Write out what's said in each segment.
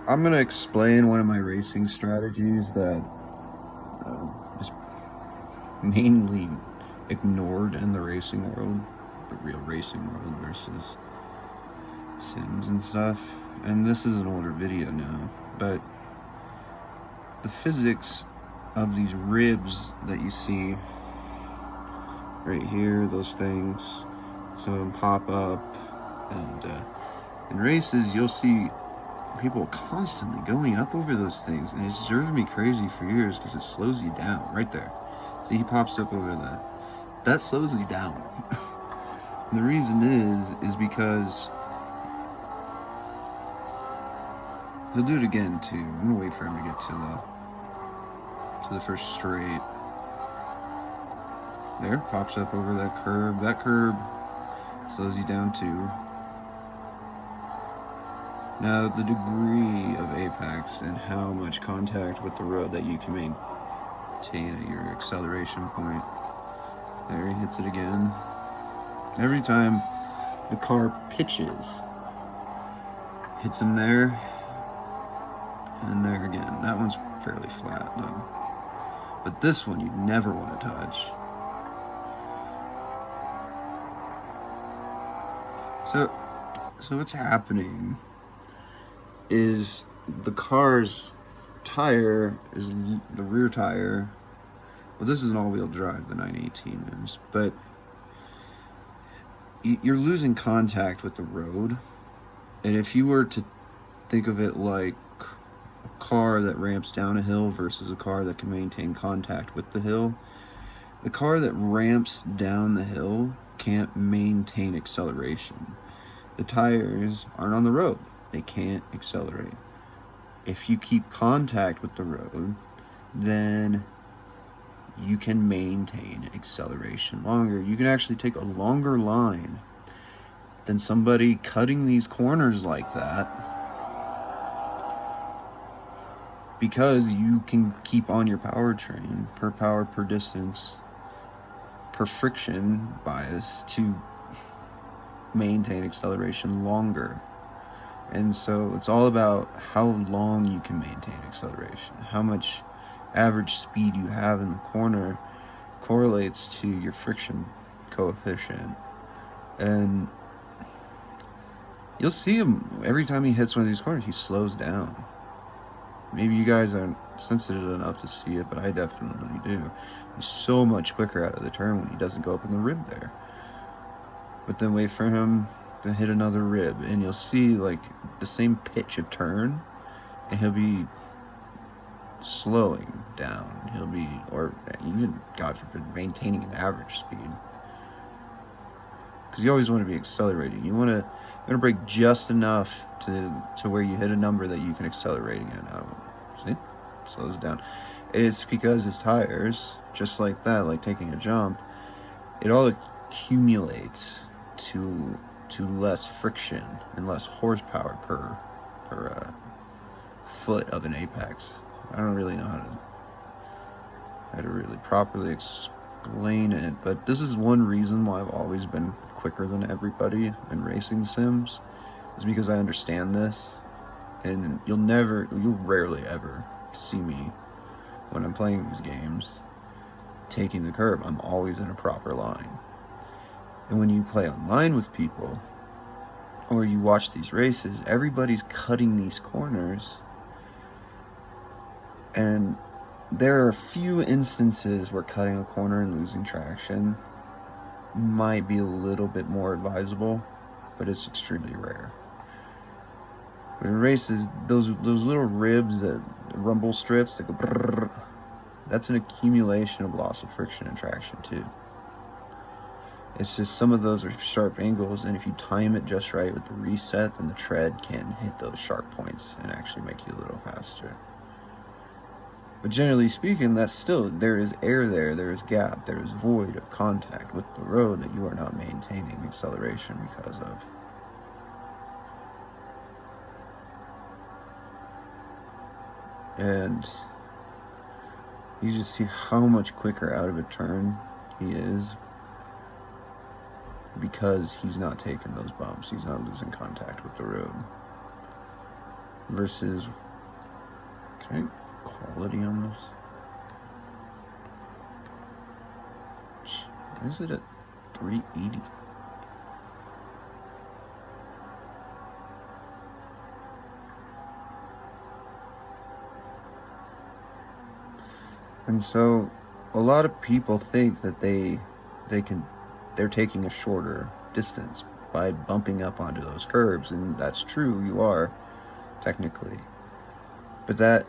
I'm gonna explain one of my racing strategies that is mainly ignored in the racing world, the real racing world versus Sims and stuff. And this is an older video now, but the physics of these ribs that you see right here, those things, some of them pop up, and in races you'll see people constantly going up over those things, and it's driven me crazy for years because it slows you down right there. See, he pops up over that slows you down. And the reason is because he'll do it again too. I'm gonna wait for him to get to the first straight. There, pops up over that curb. That curb slows you down too. Now, the degree of apex and how much contact with the road that you can maintain at your acceleration point. There, he hits it again. Every time the car pitches, hits him there, and there again. That one's fairly flat though. But this one you never want to touch. So what's happening is the car's tire is the rear tire. Well, this is an all-wheel drive, the 918 is, but you're losing contact with the road. And if you were to think of it like a car that ramps down a hill versus a car that can maintain contact with the hill, the car that ramps down the hill can't maintain acceleration. The tires aren't on the road. They can't accelerate. If you keep contact with the road, then you can maintain acceleration longer. You can actually take a longer line than somebody cutting these corners like that, because you can keep on your powertrain per power per distance per friction bias to maintain acceleration longer. And so it's all about how long you can maintain acceleration. How much average speed you have in the corner correlates to your friction coefficient. And you'll see him every time he hits one of these corners, he slows down. Maybe you guys aren't sensitive enough to see it, but I definitely do. He's so much quicker out of the turn when he doesn't go up in the rib there. But then wait for him to hit another rib, and you'll see like the same pitch of turn, and he'll be slowing down. He'll be, or even, God forbid, maintaining an average speed. Because you always want to be accelerating. You want to brake just enough to where you hit a number that you can accelerate again out of. See? It slows down. It's because his tires, just like that, like taking a jump, it all accumulates to less friction and less horsepower per foot of an apex. I don't really know how to really properly explain it, but this is one reason why I've always been quicker than everybody in racing sims, is because I understand this. And you'll rarely ever see me when I'm playing these games taking the curb. I'm always in a proper line. And when you play online with people, or you watch these races, everybody's cutting these corners. And there are a few instances where cutting a corner and losing traction might be a little bit more advisable, but it's extremely rare. But in races, those little ribs, that rumble strips that go brrr, that's an accumulation of loss of friction and traction too. It's just some of those are sharp angles, and if you time it just right with the reset, then the tread can hit those sharp points and actually make you a little faster. But generally speaking, that's still, there is air there is gap, there is void of contact with the road that you are not maintaining acceleration because of. And you just see how much quicker out of a turn he is, because he's not taking those bumps, he's not losing contact with the road. versus, can I quality on this? Why is it at 380? And so a lot of people think that they're taking a shorter distance by bumping up onto those curbs, and that's true, you are technically. But that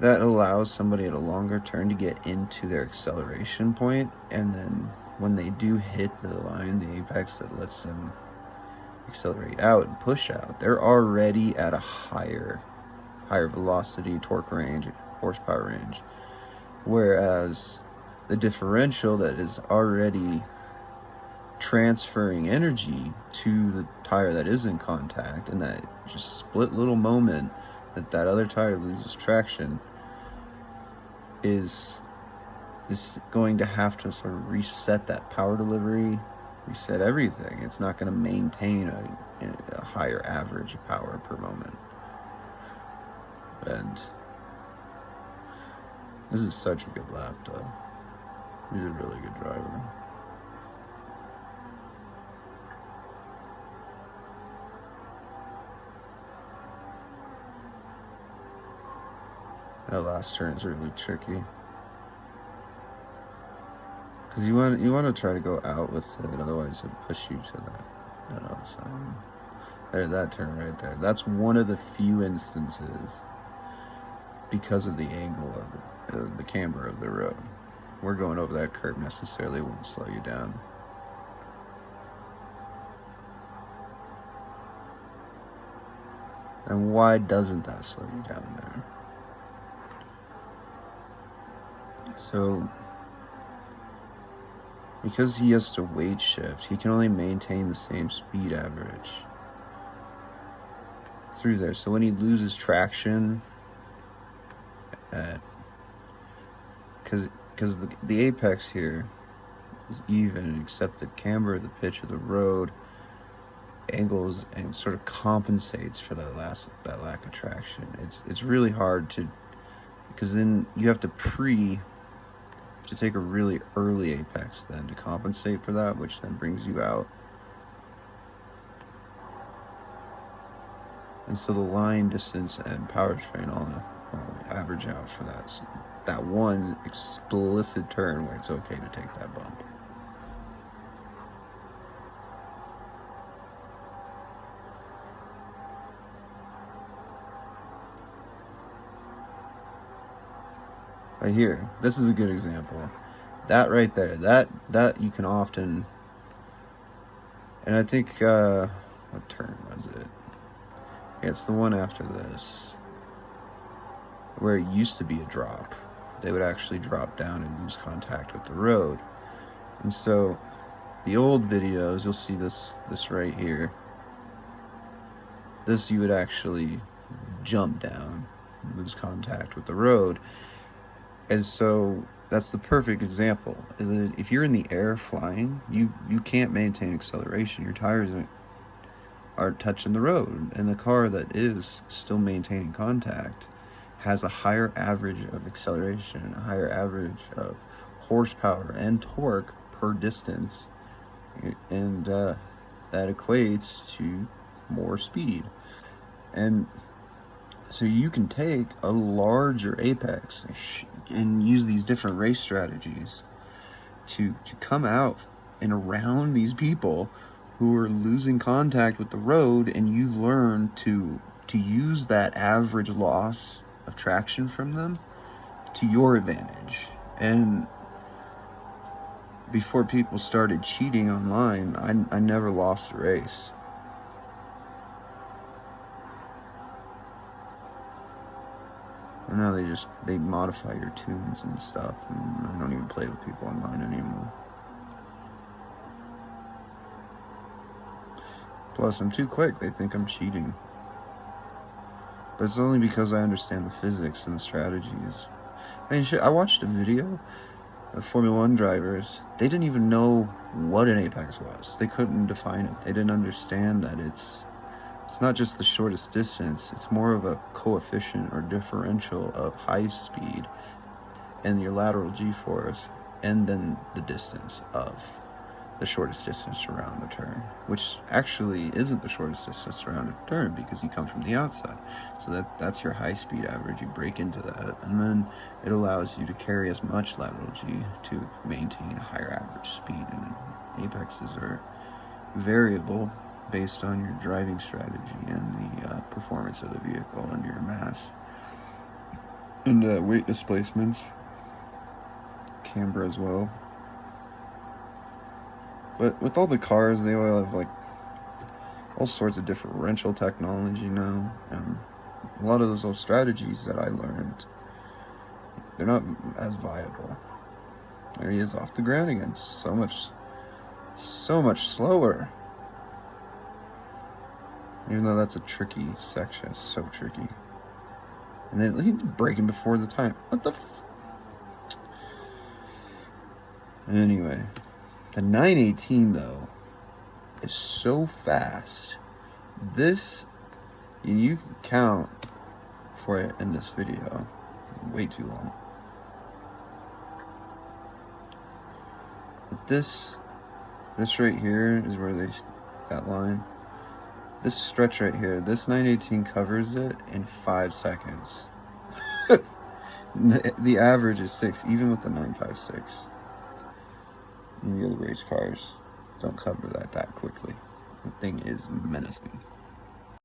allows somebody at a longer turn to get into their acceleration point, and then when they do hit the line, the apex that lets them accelerate out and push out, they're already at a higher velocity, torque range, horsepower range. Whereas the differential that is already transferring energy to the tire that is in contact, and that just split little moment that other tire loses traction, is going to have to sort of reset that power delivery, reset everything. It's not going to maintain a higher average power per moment. And this is such a good lap, though. He's a really good driver. That last turn is really tricky, because you want to try to go out with it, otherwise it'll push you to that other side. There, that turn right there. That's one of the few instances, because of the angle of the camber of the road, we're going over that curb necessarily won't slow you down. And why doesn't that slow you down there? So, because he has to weight shift, he can only maintain the same speed average through there. So when he loses traction because the apex here is even, except the camber, the pitch of the road angles and sort of compensates for that lack of traction. It's really hard to, because then you have to take a really early apex then to compensate for that, which then brings you out. And so the line distance and powertrain all average out for that one explicit turn where it's okay to take that bump. Right here, this is a good example. That right there, that you can often, and I think, what turn was it? Yeah, it's the one after this, where it used to be a drop. They would actually drop down and lose contact with the road. And so, the old videos, you'll see this right here. This you would actually jump down, lose contact with the road. And so that's the perfect example, is that if you're in the air flying, you can't maintain acceleration. Your tires aren't touching the road, and the car that is still maintaining contact has a higher average of acceleration, a higher average of horsepower and torque per distance, and that equates to more speed. And so you can take a larger apex and use these different race strategies to come out and around these people who are losing contact with the road, and you've learned to use that average loss of traction from them to your advantage. And before people started cheating online, I never lost a race. And now they modify your tunes and stuff, and I don't even play with people online anymore. Plus, I'm too quick. They think I'm cheating. But it's only because I understand the physics and the strategies. I mean, I watched a video of Formula 1 drivers. They didn't even know what an apex was. They couldn't define it. They didn't understand that it's it's not just the shortest distance, it's more of a coefficient or differential of high speed and your lateral g-force, and then the distance of the shortest distance around the turn, which actually isn't the shortest distance around a turn because you come from the outside. So that's your high speed average. You break into that, and then it allows you to carry as much lateral g to maintain a higher average speed. And apexes are variable based on your driving strategy and the performance of the vehicle and your mass and weight displacements, camber as well. But with all the cars, they all have like all sorts of differential technology now, and a lot of those old strategies that I learned, they're not as viable. There he is off the ground again. So much slower. Even though that's a tricky section, it's so tricky. And then he's braking before the time. What the Anyway, the 918 though is so fast. This, you can count for it in this video. Way too long. But this right here is where that line. This stretch right here, this 918 covers it in 5 seconds. The average is 6, even with the 956. And the other race cars don't cover that quickly. The thing is menacing.